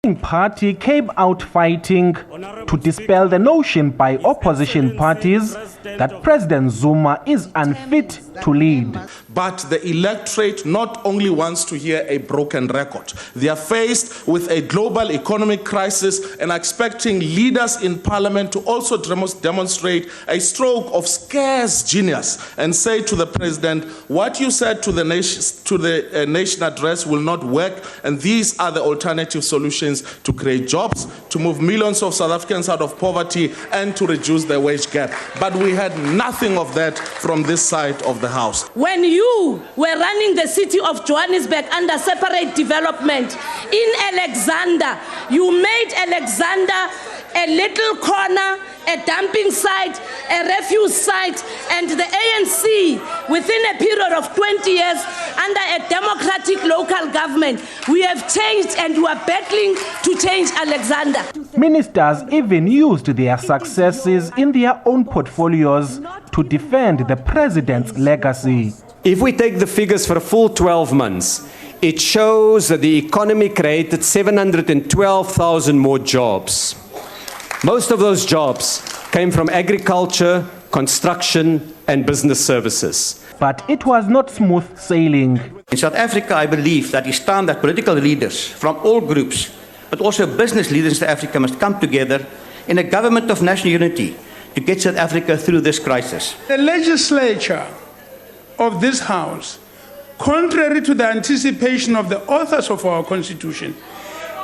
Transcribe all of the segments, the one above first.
Party came out fighting to dispel the notion by opposition parties that President Zuma is unfit to lead. But the electorate not only wants to hear a broken record, they are faced with a global economic crisis and are expecting leaders in parliament to also demonstrate a stroke of scarce genius and say to the president, what you said to the nation address will not work, and these are the alternative solutions to create jobs, to move millions of South Africans out of poverty, and to reduce the wage gap. But we had nothing of that from this side of the House. When you were running the city of Johannesburg under separate development in Alexander, you made Alexander a little corner, a dumping site, a refuse site, and the ANC, within a period of 20 years, under a democratic local government, we have changed and we are battling to change Alexander. Ministers even used their successes in their own portfolios to defend the president's legacy. If we take the figures for a full 12 months, it shows that the economy created 712,000 more jobs. Most of those jobs came from agriculture, construction, and business services. But it was not smooth sailing. In South Africa, I believe that it's time that political leaders from all groups, but also business leaders in South Africa, must come together in a government of national unity to get South Africa through this crisis. The legislature of this House, contrary to the anticipation of the authors of our Constitution,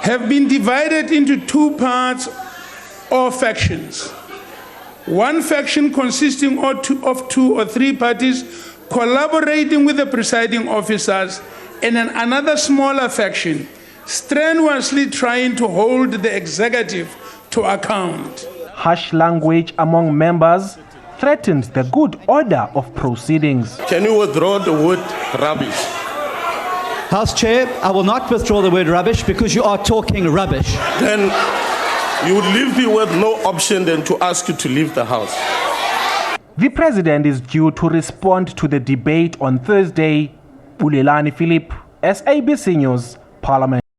have been divided into two parts or factions. One faction consisting of two or three parties collaborating with the presiding officers, and another smaller faction strenuously trying to hold the executive to account. Harsh language among members threatened the good order of proceedings. Can you withdraw the word rubbish? House Chair, I will not withdraw the word rubbish because you are talking rubbish. Then you would leave me with no option than to ask you to leave the House. The president is due to respond to the debate on Thursday. Ulelani Philip, SABC News, Parliament.